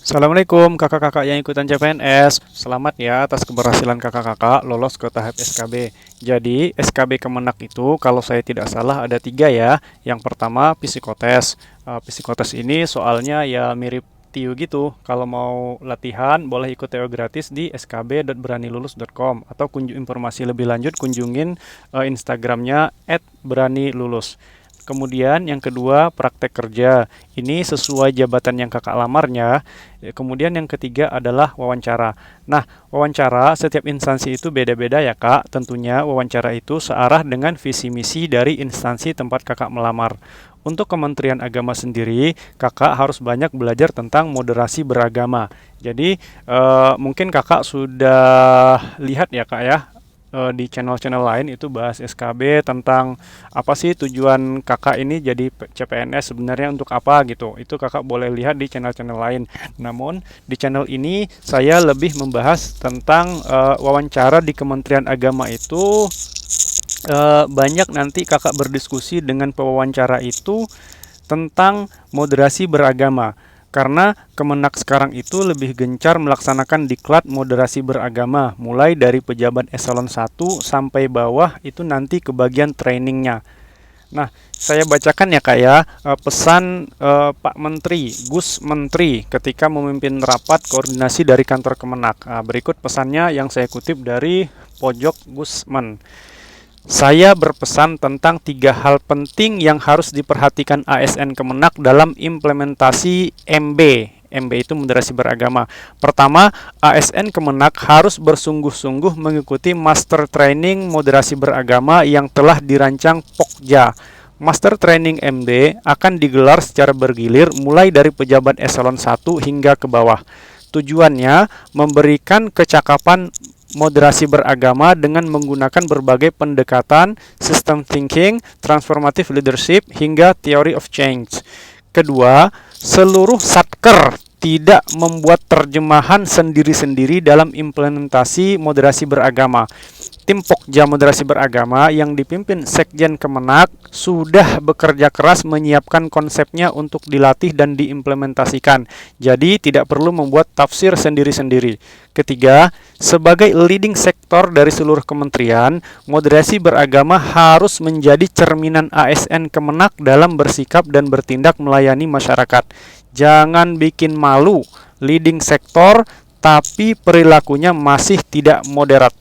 Assalamualaikum kakak-kakak yang ikutan CPNS. Selamat ya atas keberhasilan kakak-kakak lolos ke tahap SKB. Jadi SKB Kemenak itu kalau saya tidak salah ada tiga ya. Yang pertama psikotes. Psikotes ini soalnya ya mirip TIU gitu. Kalau mau latihan boleh ikut TO gratis di skb.beranilulus.com atau informasi lebih lanjut kunjungin Instagramnya @beranilulus. Kemudian yang kedua praktek kerja. Ini sesuai jabatan yang kakak lamarnya. Kemudian yang ketiga adalah wawancara. Nah, wawancara setiap instansi itu beda-beda ya kak. Tentunya wawancara itu searah dengan visi misi dari instansi tempat kakak melamar. Untuk Kementerian Agama sendiri, kakak harus banyak belajar tentang moderasi beragama. Jadi mungkin kakak sudah lihat ya kak ya, di channel-channel lain itu bahas SKB tentang apa sih tujuan kakak ini jadi CPNS sebenarnya untuk apa gitu. Itu kakak boleh lihat di channel-channel lain. Namun di channel ini saya lebih membahas tentang wawancara di Kementerian Agama itu. Banyak nanti kakak berdiskusi dengan pewawancara itu tentang moderasi beragama. Karena Kemenak sekarang itu lebih gencar melaksanakan diklat moderasi beragama, mulai dari pejabat eselon 1 sampai bawah itu nanti ke bagian trainingnya. Nah, saya bacakan ya kak ya, pesan Pak Menteri, Gus Menteri ketika memimpin rapat koordinasi dari kantor Kemenak. Berikut pesannya yang saya kutip dari pojok Gusman. Saya berpesan tentang tiga hal penting yang harus diperhatikan ASN Kemenak dalam implementasi MB. MB itu moderasi beragama. Pertama, ASN Kemenak harus bersungguh-sungguh mengikuti Master Training Moderasi Beragama yang telah dirancang Pokja. Master Training MB akan digelar secara bergilir mulai dari pejabat eselon 1 hingga ke bawah. Tujuannya memberikan kecakapan moderasi beragama dengan menggunakan berbagai pendekatan, system thinking, transformative leadership, hingga theory of change. Kedua, seluruh satker tidak membuat terjemahan sendiri-sendiri dalam implementasi moderasi beragama. Tim Pokja Moderasi Beragama yang dipimpin Sekjen Kemenak sudah bekerja keras menyiapkan konsepnya untuk dilatih dan diimplementasikan. Jadi tidak perlu membuat tafsir sendiri-sendiri. Ketiga, sebagai leading sektor dari seluruh kementerian, moderasi beragama harus menjadi cerminan ASN Kemenak dalam bersikap dan bertindak melayani masyarakat. Jangan bikin malu leading sektor tapi perilakunya masih tidak moderat.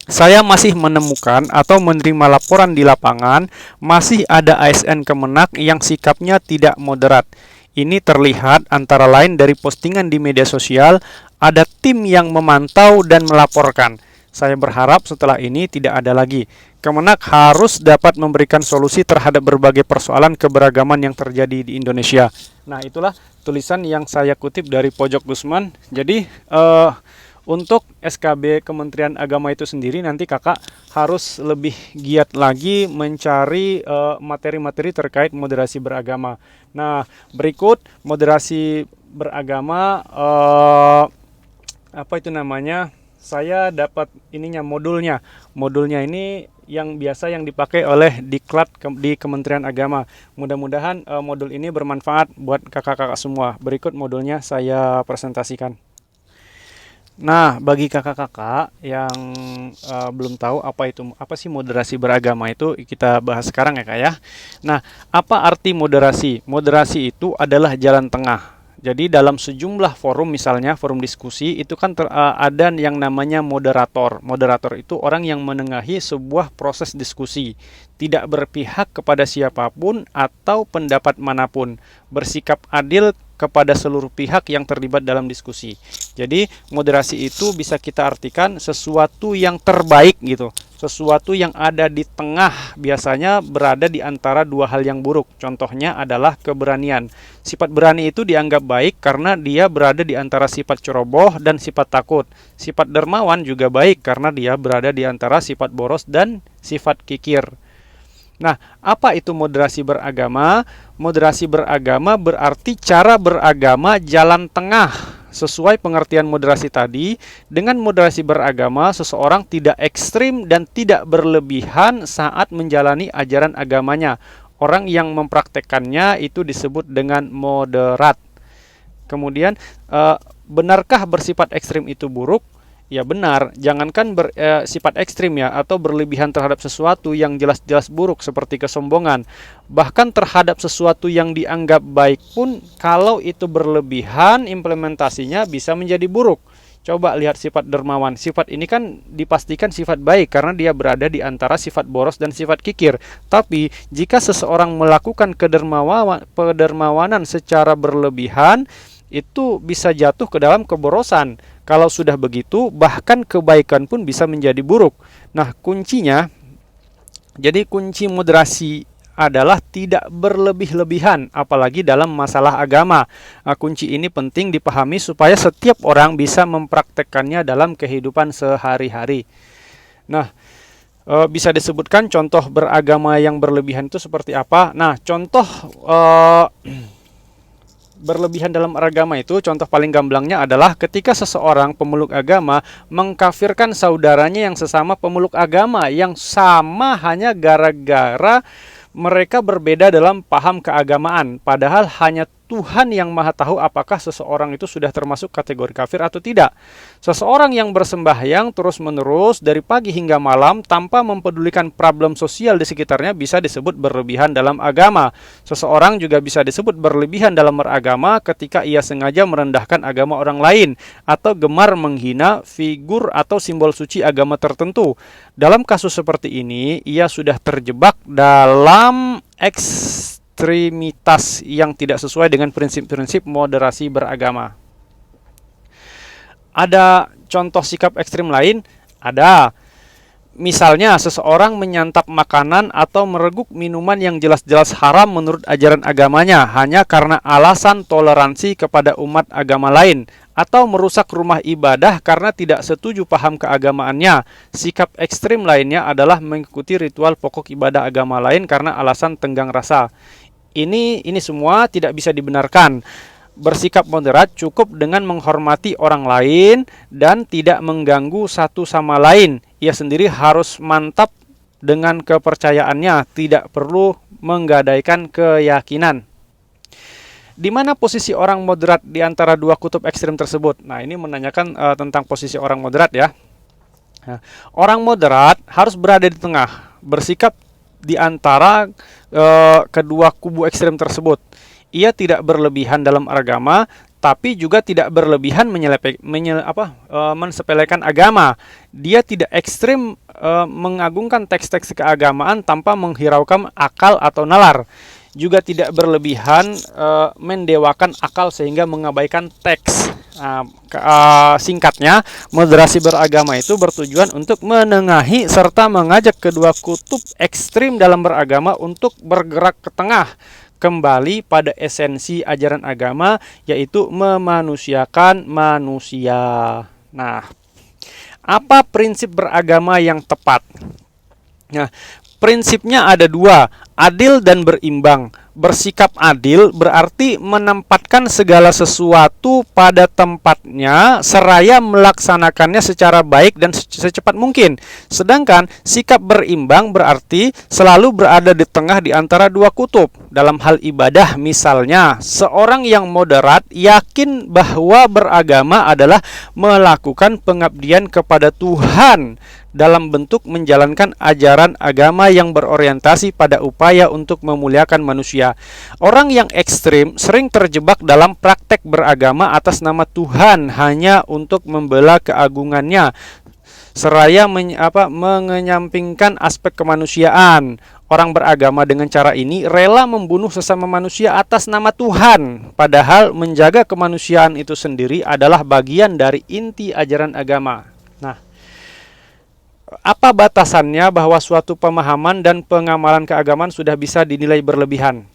Saya masih menemukan atau menerima laporan di lapangan masih ada ASN Kemenak yang sikapnya tidak moderat. Ini terlihat antara lain dari postingan di media sosial, ada tim yang memantau dan melaporkan. Saya berharap setelah ini tidak ada lagi. Kemenak harus dapat memberikan solusi terhadap berbagai persoalan keberagaman yang terjadi di Indonesia. Nah, itulah tulisan yang saya kutip dari pojok Gusman. Jadi, untuk SKB Kementerian Agama itu sendiri nanti kakak harus lebih giat lagi mencari materi-materi terkait moderasi beragama. Nah, berikut moderasi beragama, apa itu namanya? Saya dapat ininya modulnya. Modulnya ini yang biasa yang dipakai oleh diklat di Kementerian Agama. Mudah-mudahan modul ini bermanfaat buat kakak-kakak semua. Berikut modulnya saya presentasikan. Nah, bagi kakak-kakak yang belum tahu apa sih moderasi beragama itu, kita bahas sekarang ya kak ya. Nah, apa arti moderasi? Moderasi itu adalah jalan tengah. Jadi dalam sejumlah forum, misalnya forum diskusi, itu kan ada yang namanya moderator. Moderator itu orang yang menengahi sebuah proses diskusi, tidak berpihak kepada siapapun atau pendapat manapun, bersikap adil kepada seluruh pihak yang terlibat dalam diskusi. Jadi moderasi itu bisa kita artikan sesuatu yang terbaik gitu, sesuatu yang ada di tengah, biasanya berada di antara dua hal yang buruk. Contohnya adalah keberanian. Sifat berani itu dianggap baik karena dia berada di antara sifat ceroboh dan sifat takut. Sifat dermawan juga baik karena dia berada di antara sifat boros dan sifat kikir. Nah, apa itu moderasi beragama? Moderasi beragama berarti cara beragama jalan tengah. Sesuai pengertian moderasi tadi, dengan moderasi beragama, seseorang tidak ekstrim dan tidak berlebihan saat menjalani ajaran agamanya. Orang yang mempraktekkannya itu disebut dengan moderat. Kemudian, benarkah bersifat ekstrim itu buruk? Ya benar, jangankan sifat ekstrim ya, atau berlebihan terhadap sesuatu yang jelas-jelas buruk seperti kesombongan. Bahkan terhadap sesuatu yang dianggap baik pun, kalau itu berlebihan, implementasinya bisa menjadi buruk. Coba lihat sifat dermawan. Sifat ini kan dipastikan sifat baik karena dia berada di antara sifat boros dan sifat kikir. Tapi jika seseorang melakukan kedermawanan secara berlebihan, itu bisa jatuh ke dalam keborosan. Kalau sudah begitu, bahkan kebaikan pun bisa menjadi buruk. Nah, kuncinya, jadi kunci moderasi adalah tidak berlebih-lebihan, apalagi dalam masalah agama. Nah, kunci ini penting dipahami supaya setiap orang bisa mempraktekkannya dalam kehidupan sehari-hari. Nah, bisa disebutkan contoh beragama yang berlebihan itu seperti apa? Nah, contoh berlebihan dalam agama itu, contoh paling gamblangnya adalah ketika seseorang pemeluk agama mengkafirkan saudaranya yang sesama pemeluk agama yang sama hanya gara-gara mereka berbeda dalam paham keagamaan, padahal hanya Tuhan yang maha tahu apakah seseorang itu sudah termasuk kategori kafir atau tidak. Seseorang yang bersembahyang terus-menerus dari pagi hingga malam tanpa mempedulikan problem sosial di sekitarnya bisa disebut berlebihan dalam agama. Seseorang juga bisa disebut berlebihan dalam beragama ketika ia sengaja merendahkan agama orang lain atau gemar menghina figur atau simbol suci agama tertentu. Dalam kasus seperti ini, ia sudah terjebak dalam ekstremitas yang tidak sesuai dengan prinsip-prinsip moderasi beragama. Ada contoh sikap ekstrim lain? Ada. Misalnya, seseorang menyantap makanan atau mereguk minuman yang jelas-jelas haram menurut ajaran agamanya hanya karena alasan toleransi kepada umat agama lain, atau merusak rumah ibadah karena tidak setuju paham keagamaannya. Sikap ekstrim lainnya adalah mengikuti ritual pokok ibadah agama lain karena alasan tenggang rasa. Ini semua tidak bisa dibenarkan. Bersikap moderat cukup dengan menghormati orang lain dan tidak mengganggu satu sama lain. Ia sendiri harus mantap dengan kepercayaannya, tidak perlu menggadaikan keyakinan. Di mana posisi orang moderat di antara dua kutub ekstrim tersebut? Nah, ini menanyakan tentang posisi orang moderat ya. Nah, orang moderat harus berada di tengah, bersikap di antara kedua kubu ekstrim tersebut. Ia tidak berlebihan dalam agama, tapi juga tidak berlebihan mensepelekan agama. Dia tidak ekstrim mengagungkan teks-teks keagamaan tanpa menghiraukan akal atau nalar. Juga tidak berlebihan mendewakan akal sehingga mengabaikan teks. Singkatnya, moderasi beragama itu bertujuan untuk menengahi serta mengajak kedua kutub ekstrim dalam beragama untuk bergerak ke tengah, kembali pada esensi ajaran agama, yaitu memanusiakan manusia. Nah, apa prinsip beragama yang tepat? Nah, prinsipnya ada dua, adil dan berimbang. Bersikap adil berarti menempatkan segala sesuatu pada tempatnya seraya melaksanakannya secara baik dan secepat mungkin. Sedangkan sikap berimbang berarti selalu berada di tengah di antara dua kutub. Dalam hal ibadah misalnya, seorang yang moderat yakin bahwa beragama adalah melakukan pengabdian kepada Tuhan dalam bentuk menjalankan ajaran agama yang berorientasi pada upaya untuk memuliakan manusia. Orang yang ekstrim sering terjebak dalam praktek beragama atas nama Tuhan hanya untuk membela keagungannya, seraya mengenyampingkan aspek kemanusiaan. Orang beragama dengan cara ini rela membunuh sesama manusia atas nama Tuhan, padahal menjaga kemanusiaan itu sendiri adalah bagian dari inti ajaran agama. Nah, apa batasannya bahwa suatu pemahaman dan pengamalan keagamaan sudah bisa dinilai berlebihan?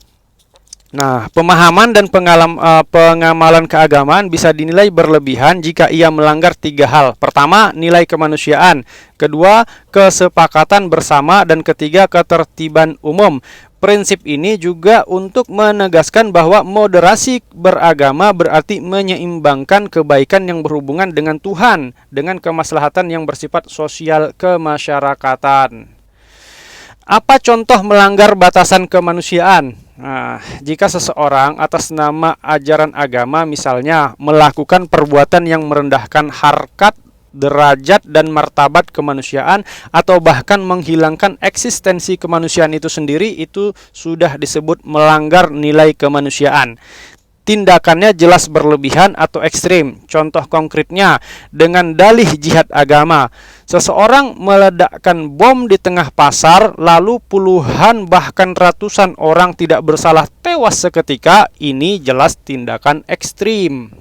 Nah, pemahaman dan pengamalan keagamaan bisa dinilai berlebihan jika ia melanggar tiga hal. Pertama, nilai kemanusiaan. Kedua, kesepakatan bersama. Dan ketiga, ketertiban umum. Prinsip ini juga untuk menegaskan bahwa moderasi beragama berarti menyeimbangkan kebaikan yang berhubungan dengan Tuhan dengan kemaslahatan yang bersifat sosial kemasyarakatan. Apa contoh melanggar batasan kemanusiaan? Nah, jika seseorang atas nama ajaran agama misalnya melakukan perbuatan yang merendahkan harkat, derajat, dan martabat kemanusiaan atau bahkan menghilangkan eksistensi kemanusiaan itu sendiri, itu sudah disebut melanggar nilai kemanusiaan. Tindakannya jelas berlebihan atau ekstrim. Contoh konkretnya dengan dalih jihad agama. Seseorang meledakkan bom di tengah pasar, lalu puluhan bahkan ratusan orang tidak bersalah tewas seketika. Ini jelas tindakan ekstrim.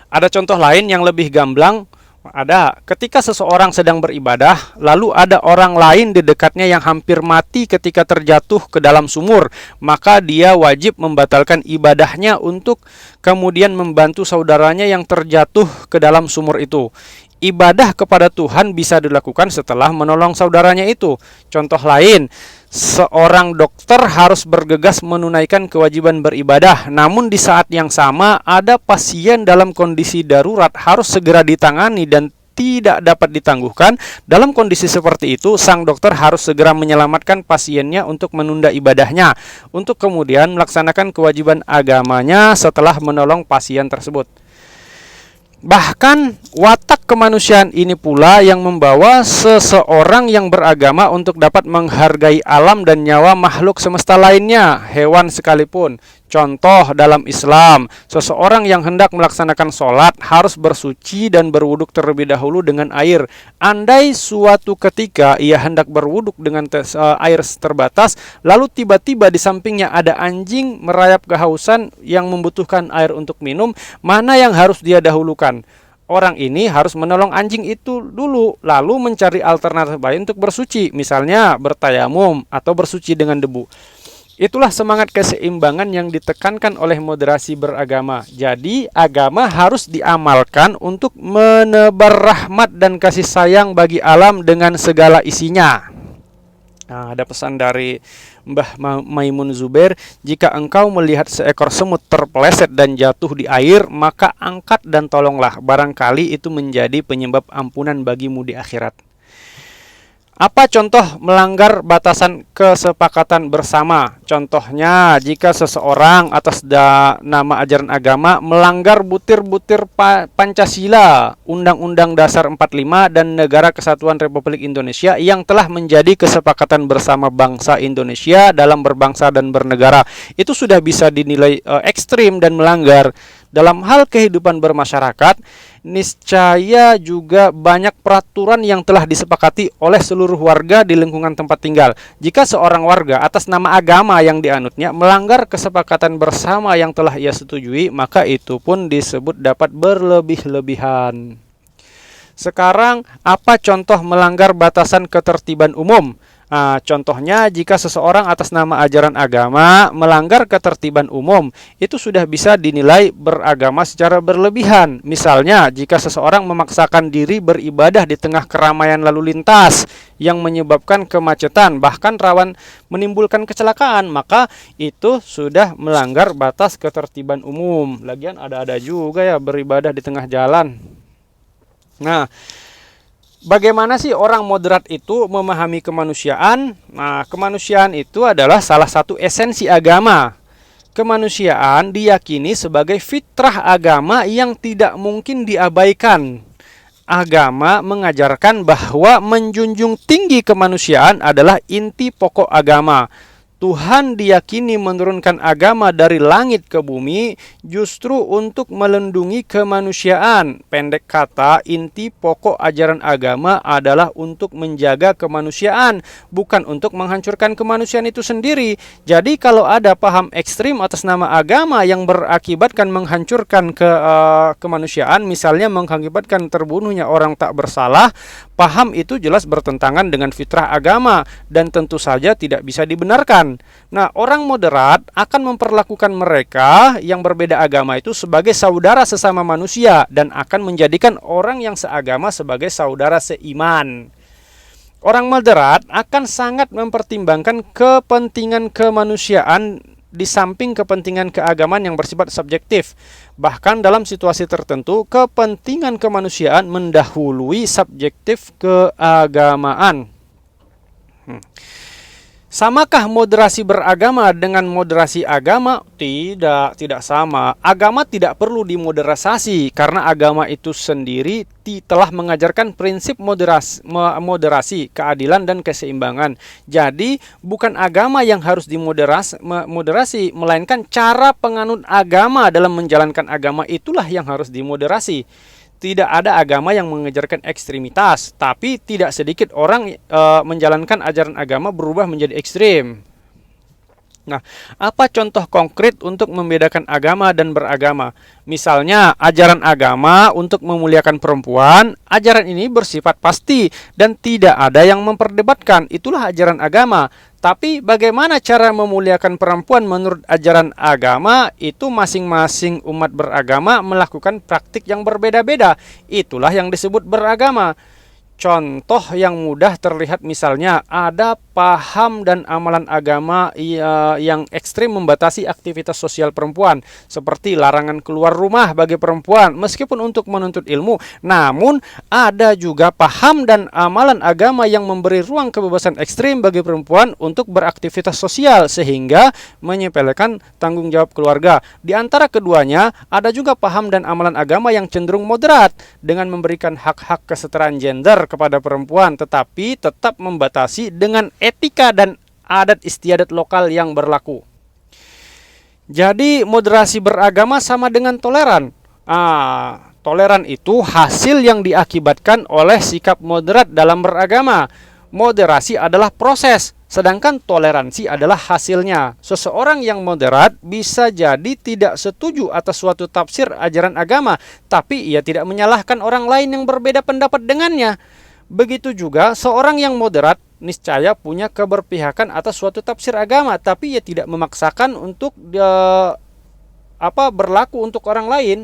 Ada contoh lain yang lebih gamblang. Ada ketika seseorang sedang beribadah, lalu ada orang lain di dekatnya yang hampir mati ketika terjatuh ke dalam sumur, maka dia wajib membatalkan ibadahnya untuk kemudian membantu saudaranya yang terjatuh ke dalam sumur itu. Ibadah kepada Tuhan bisa dilakukan setelah menolong saudaranya itu. Contoh lain, seorang dokter harus bergegas menunaikan kewajiban beribadah, namun di saat yang sama ada pasien dalam kondisi darurat harus segera ditangani dan tidak dapat ditangguhkan. Dalam kondisi seperti itu, sang dokter harus segera menyelamatkan pasiennya untuk menunda ibadahnya, untuk kemudian melaksanakan kewajiban agamanya setelah menolong pasien tersebut. Bahkan watak kemanusiaan ini pula yang membawa seseorang yang beragama untuk dapat menghargai alam dan nyawa makhluk semesta lainnya, hewan sekalipun. Contoh dalam Islam, seseorang yang hendak melaksanakan sholat harus bersuci dan berwuduk terlebih dahulu dengan air. Andai suatu ketika ia hendak berwuduk dengan air terbatas, lalu tiba-tiba di sampingnya ada anjing merayap kehausan yang membutuhkan air untuk minum, mana yang harus dia dahulukan? Orang ini harus menolong anjing itu dulu, lalu mencari alternatif lain untuk bersuci, misalnya bertayamum atau bersuci dengan debu. Itulah semangat keseimbangan yang ditekankan oleh moderasi beragama. Jadi, agama harus diamalkan untuk menebar rahmat dan kasih sayang bagi alam dengan segala isinya. Nah, ada pesan dari Mbah Maimun Zubair, jika engkau melihat seekor semut terpeleset dan jatuh di air, maka angkat dan tolonglah, barangkali itu menjadi penyebab ampunan bagimu di akhirat. Apa contoh melanggar batasan kesepakatan bersama? Contohnya, jika seseorang atas nama ajaran agama melanggar butir-butir Pancasila, Undang-Undang Dasar 45 dan Negara Kesatuan Republik Indonesia yang telah menjadi kesepakatan bersama bangsa Indonesia dalam berbangsa dan bernegara, itu sudah bisa dinilai ekstrim dan melanggar. Dalam hal kehidupan bermasyarakat, niscaya juga banyak peraturan yang telah disepakati oleh seluruh warga di lingkungan tempat tinggal. Jika seorang warga atas nama agama yang dianutnya melanggar kesepakatan bersama yang telah ia setujui, maka itu pun disebut dapat berlebih-lebihan. Sekarang, apa contoh melanggar batasan ketertiban umum? Nah, contohnya jika seseorang atas nama ajaran agama melanggar ketertiban umum, itu sudah bisa dinilai beragama secara berlebihan. Misalnya, jika seseorang memaksakan diri beribadah di tengah keramaian lalu lintas yang menyebabkan kemacetan, bahkan rawan menimbulkan kecelakaan, maka itu sudah melanggar batas ketertiban umum. Lagian ada-ada juga ya beribadah di tengah jalan. Nah, bagaimana sih orang moderat itu memahami kemanusiaan? Nah, kemanusiaan itu adalah salah satu esensi agama. Kemanusiaan diyakini sebagai fitrah agama yang tidak mungkin diabaikan. Agama mengajarkan bahwa menjunjung tinggi kemanusiaan adalah inti pokok agama. Tuhan diyakini menurunkan agama dari langit ke bumi justru untuk melindungi kemanusiaan. Pendek kata, inti pokok ajaran agama adalah untuk menjaga kemanusiaan, bukan untuk menghancurkan kemanusiaan itu sendiri. Jadi kalau ada paham ekstrim atas nama agama yang berakibatkan menghancurkan kemanusiaan, misalnya mengakibatkan terbunuhnya orang tak bersalah, paham itu jelas bertentangan dengan fitrah agama dan tentu saja tidak bisa dibenarkan. Nah, orang moderat akan memperlakukan mereka yang berbeda agama itu sebagai saudara sesama manusia dan akan menjadikan orang yang seagama sebagai saudara seiman. Orang moderat akan sangat mempertimbangkan kepentingan kemanusiaan di samping kepentingan keagamaan yang bersifat subjektif. Bahkan dalam situasi tertentu, kepentingan kemanusiaan mendahului subjektif keagamaan. Samakah moderasi beragama dengan moderasi agama? Tidak sama. Agama tidak perlu dimoderasi karena agama itu sendiri telah mengajarkan prinsip moderasi, keadilan dan keseimbangan. Jadi, bukan agama yang harus dimoderasi, melainkan cara penganut agama dalam menjalankan agama itulah yang harus dimoderasi. Tidak ada agama yang mengajarkan ekstremitas, tapi tidak sedikit orang menjalankan ajaran agama berubah menjadi ekstrim. Nah, apa contoh konkret untuk membedakan agama dan beragama? Misalnya, ajaran agama untuk memuliakan perempuan, ajaran ini bersifat pasti dan tidak ada yang memperdebatkan. Itulah ajaran agama. Tapi bagaimana cara memuliakan perempuan menurut ajaran agama? Itu masing-masing umat beragama melakukan praktik yang berbeda-beda. Itulah yang disebut beragama. Contoh yang mudah terlihat misalnya ada paham dan amalan agama yang ekstrim membatasi aktivitas sosial perempuan, seperti larangan keluar rumah bagi perempuan meskipun untuk menuntut ilmu. Namun ada juga paham dan amalan agama yang memberi ruang kebebasan ekstrim bagi perempuan untuk beraktivitas sosial sehingga menyepelekan tanggung jawab keluarga. Di antara keduanya ada juga paham dan amalan agama yang cenderung moderat dengan memberikan hak-hak kesetaraan gender kepada perempuan, tetapi tetap membatasi dengan etika dan adat istiadat lokal yang berlaku. Jadi moderasi beragama sama dengan toleran. Toleran itu hasil yang diakibatkan oleh sikap moderat dalam beragama. Moderasi adalah proses, sedangkan toleransi adalah hasilnya. Seseorang yang moderat bisa jadi tidak setuju atas suatu tafsir ajaran agama, tapi ia tidak menyalahkan orang lain yang berbeda pendapat dengannya. Begitu juga seorang yang moderat niscaya punya keberpihakan atas suatu tafsir agama, tapi ia tidak memaksakan untuk berlaku untuk orang lain.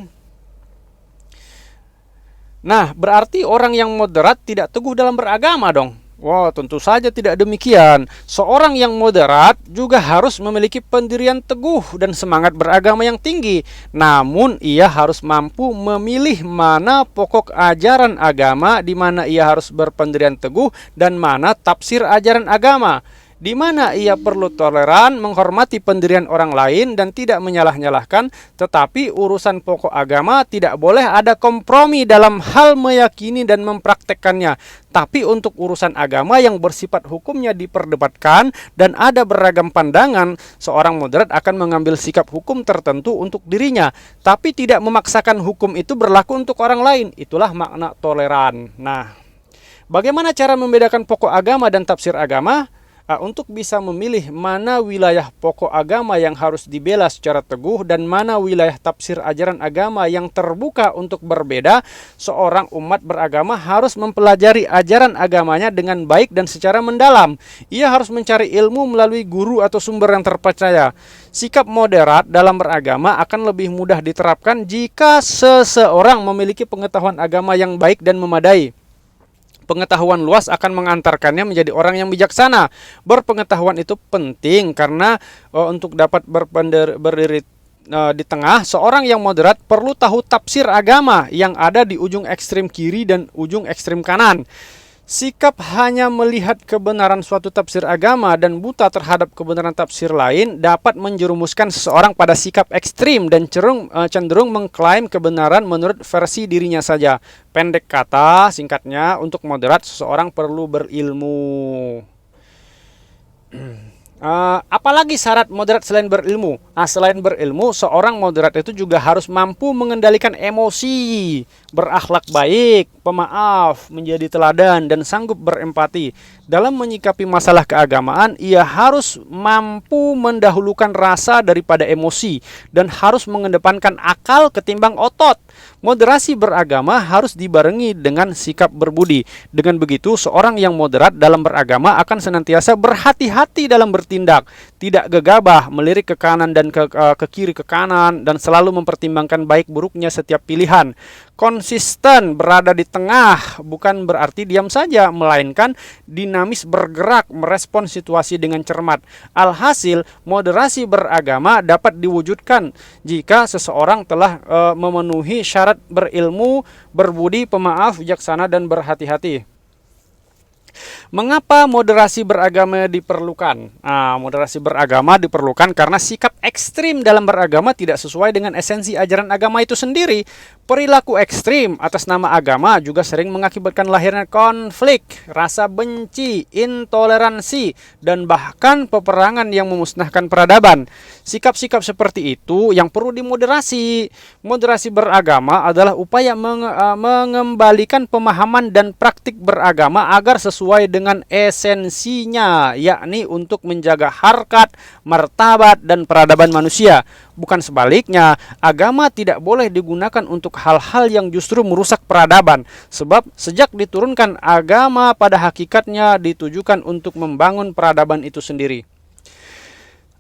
Nah, berarti orang yang moderat tidak teguh dalam beragama dong. Wah, tentu saja tidak demikian. Seorang yang moderat juga harus memiliki pendirian teguh dan semangat beragama yang tinggi. Namun, ia harus mampu memilih mana pokok ajaran agama, di mana ia harus berpendirian teguh, dan mana tafsir ajaran agama, di mana ia perlu toleran, menghormati pendirian orang lain, dan tidak menyalah-nyalahkan. Tetapi urusan pokok agama tidak boleh ada kompromi dalam hal meyakini dan mempraktekkannya. Tapi untuk urusan agama yang bersifat hukumnya diperdebatkan dan ada beragam pandangan, seorang moderat akan mengambil sikap hukum tertentu untuk dirinya, tapi tidak memaksakan hukum itu berlaku untuk orang lain. Itulah makna toleran. Nah, bagaimana cara membedakan pokok agama dan tafsir agama? Untuk bisa memilih mana wilayah pokok agama yang harus dibela secara teguh dan mana wilayah tafsir ajaran agama yang terbuka untuk berbeda, seorang umat beragama harus mempelajari ajaran agamanya dengan baik dan secara mendalam. Ia harus mencari ilmu melalui guru atau sumber yang terpercaya. Sikap moderat dalam beragama akan lebih mudah diterapkan jika seseorang memiliki pengetahuan agama yang baik dan memadai. Pengetahuan luas akan mengantarkannya menjadi orang yang bijaksana. Berpengetahuan itu penting karena untuk dapat berdiri di tengah, seorang yang moderat perlu tahu tafsir agama yang ada di ujung ekstrem kiri dan ujung ekstrem kanan. Sikap hanya melihat kebenaran suatu tafsir agama dan buta terhadap kebenaran tafsir lain dapat menjerumuskan seseorang pada sikap ekstrim dan cenderung mengklaim kebenaran menurut versi dirinya saja. Pendek kata, singkatnya, untuk moderat seseorang perlu berilmu. Apalagi syarat moderat selain berilmu? Selain berilmu, seorang moderat itu juga harus mampu mengendalikan emosi, berakhlak baik, pemaaf, menjadi teladan, dan sanggup berempati. Dalam menyikapi masalah keagamaan, ia harus mampu mendahulukan rasa daripada emosi dan harus mengedepankan akal ketimbang otot. Moderasi beragama harus dibarengi dengan sikap berbudi. Dengan begitu, seorang yang moderat dalam beragama akan senantiasa berhati-hati dalam bertindak, tidak gegabah, melirik ke kanan dan ke kiri ke kanan, dan selalu mempertimbangkan baik buruknya setiap pilihan. Konsisten berada di tengah bukan berarti diam saja, melainkan dinamis bergerak merespon situasi dengan cermat. Alhasil, moderasi beragama dapat diwujudkan jika seseorang telah memenuhi syarat berilmu, berbudi, pemaaf, bijaksana, dan berhati-hati. Mengapa moderasi beragama diperlukan? Moderasi beragama diperlukan karena sikap ekstrim dalam beragama tidak sesuai dengan esensi ajaran agama itu sendiri. Perilaku ekstrim atas nama agama juga sering mengakibatkan lahirnya konflik, rasa benci, intoleransi, dan bahkan peperangan yang memusnahkan peradaban. Sikap-sikap seperti itu yang perlu dimoderasi. Moderasi beragama adalah upaya mengembalikan pemahaman dan praktik beragama agar sesuai dengan esensinya, yakni untuk menjaga harkat, martabat, dan peradaban manusia. Bukan sebaliknya, agama tidak boleh digunakan untuk hal-hal yang justru merusak peradaban. Sebab sejak diturunkan, agama pada hakikatnya ditujukan untuk membangun peradaban itu sendiri.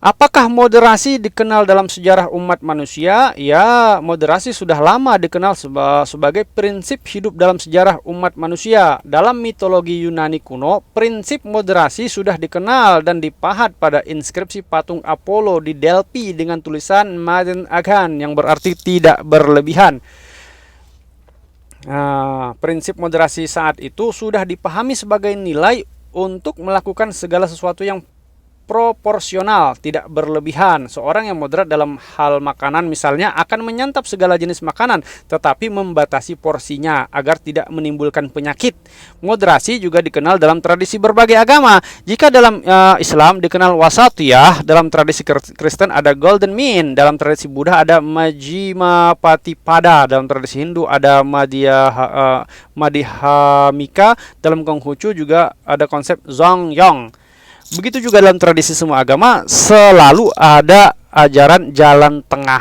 Apakah moderasi dikenal dalam sejarah umat manusia? Ya, moderasi sudah lama dikenal sebagai prinsip hidup dalam sejarah umat manusia. Dalam mitologi Yunani kuno, prinsip moderasi sudah dikenal dan dipahat pada inskripsi patung Apollo di Delphi dengan tulisan Maden Agan yang berarti tidak berlebihan. Prinsip moderasi saat itu sudah dipahami sebagai nilai untuk melakukan segala sesuatu yang proporsional, tidak berlebihan. Seorang yang moderat dalam hal makanan misalnya akan menyantap segala jenis makanan, tetapi membatasi porsinya agar tidak menimbulkan penyakit. Moderasi juga dikenal dalam tradisi berbagai agama. Jika dalam Islam dikenal wasatiyah, dalam tradisi Kristen ada golden mean, dalam tradisi Buddha ada majjhima patipada, dalam tradisi Hindu ada madhyamika, dalam Konghucu juga ada konsep zongyong. Begitu juga dalam tradisi semua agama selalu ada ajaran jalan tengah.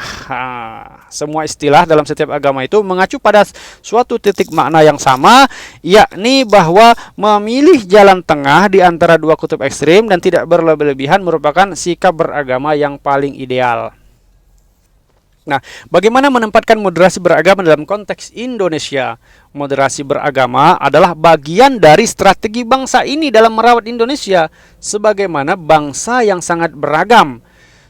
Semua istilah dalam setiap agama itu mengacu pada suatu titik makna yang sama, yakni bahwa memilih jalan tengah di antara dua kutub ekstrim dan tidak berlebihan merupakan sikap beragama yang paling ideal. Nah, bagaimana menempatkan moderasi beragama dalam konteks Indonesia? Moderasi beragama adalah bagian dari strategi bangsa ini dalam merawat Indonesia sebagaimana bangsa yang sangat beragam.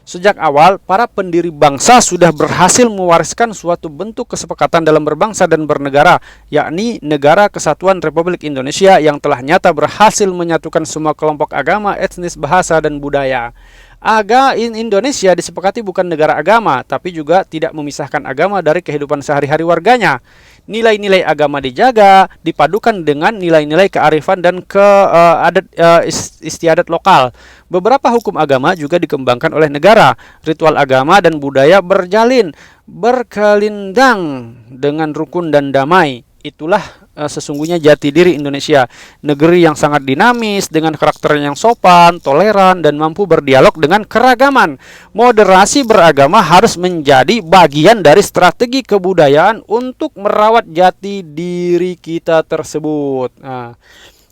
Sejak awal, para pendiri bangsa sudah berhasil mewariskan suatu bentuk kesepakatan dalam berbangsa dan bernegara, yakni Negara Kesatuan Republik Indonesia yang telah nyata berhasil menyatukan semua kelompok agama, etnis, bahasa, dan budaya. Indonesia disepakati bukan negara agama, tapi juga tidak memisahkan agama dari kehidupan sehari-hari warganya. Nilai-nilai agama dijaga, dipadukan dengan nilai-nilai kearifan dan istiadat lokal. Beberapa hukum agama juga dikembangkan oleh negara. Ritual agama dan budaya berkelindang dengan rukun dan damai. Itulah sesungguhnya jati diri Indonesia, negeri yang sangat dinamis dengan karakter yang sopan, toleran, dan mampu berdialog dengan keragaman. Moderasi beragama harus menjadi bagian dari strategi kebudayaan untuk merawat jati diri kita tersebut.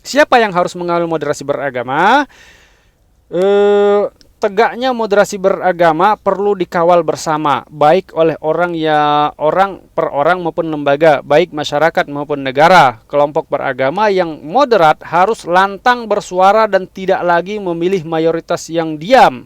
Siapa yang harus mengawal moderasi beragama? Tegaknya moderasi beragama perlu dikawal bersama, baik oleh orang per orang maupun lembaga, baik masyarakat maupun negara. Kelompok beragama yang moderat harus lantang bersuara dan tidak lagi memilih mayoritas yang diam.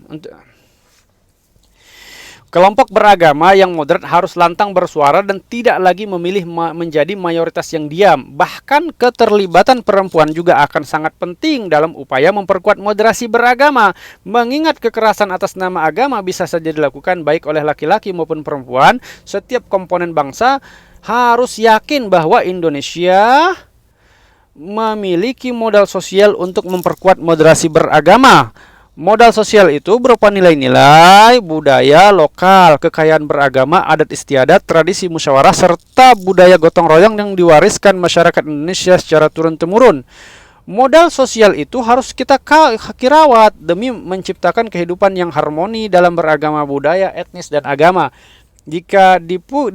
Kelompok beragama yang moderat harus lantang bersuara dan tidak lagi memilih menjadi mayoritas yang diam. Bahkan keterlibatan perempuan juga akan sangat penting dalam upaya memperkuat moderasi beragama. Mengingat kekerasan atas nama agama bisa saja dilakukan baik oleh laki-laki maupun perempuan, setiap komponen bangsa harus yakin bahwa Indonesia memiliki modal sosial untuk memperkuat moderasi beragama. Modal sosial itu berupa nilai-nilai, budaya lokal, kekayaan beragama, adat istiadat, tradisi musyawarah, serta budaya gotong royong yang diwariskan masyarakat Indonesia secara turun-temurun. Modal sosial itu harus kita rawat demi menciptakan kehidupan yang harmoni dalam beragama budaya, etnis, dan agama. Jika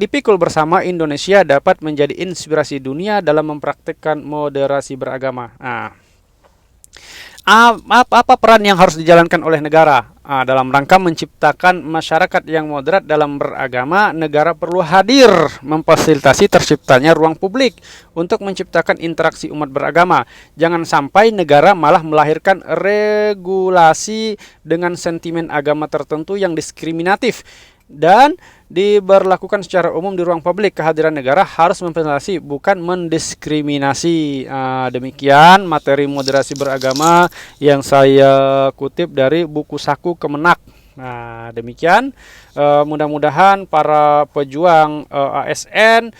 dipikul bersama, Indonesia dapat menjadi inspirasi dunia dalam mempraktikkan moderasi beragama. Apa peran yang harus dijalankan oleh negara? Dalam rangka menciptakan masyarakat yang moderat dalam beragama, negara perlu hadir memfasilitasi terciptanya ruang publik untuk menciptakan interaksi umat beragama. Jangan sampai negara malah melahirkan regulasi dengan sentimen agama tertentu yang diskriminatif. dan diberlakukan secara umum di ruang publik. Kehadiran negara harus memfasilitasi, bukan mendiskriminasi. Demikian materi moderasi beragama yang saya kutip dari buku saku Kemenak. Nah, demikian. Mudah-mudahan para pejuang ASN,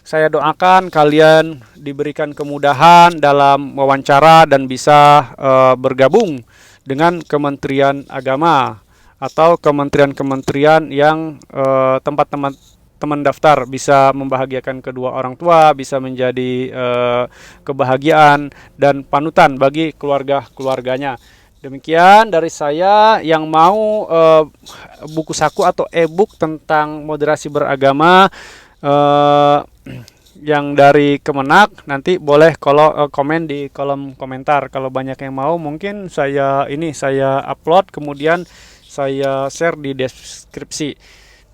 saya doakan kalian diberikan kemudahan dalam wawancara dan bisa bergabung dengan Kementerian Agama atau kementerian-kementerian yang tempat teman daftar, bisa membahagiakan kedua orang tua, bisa menjadi kebahagiaan dan panutan bagi keluarga-keluarganya. Demikian dari saya. Yang mau buku saku atau e-book tentang moderasi beragama yang dari Kemenak, nanti boleh kalau komen di kolom komentar. Kalau banyak yang mau, mungkin saya upload, kemudian saya share di deskripsi.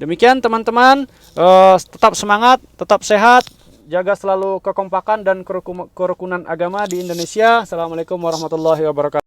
Demikian teman-teman, tetap semangat, tetap sehat, jaga selalu kekompakan dan kerukunan agama di Indonesia. Assalamualaikum warahmatullahi wabarakatuh.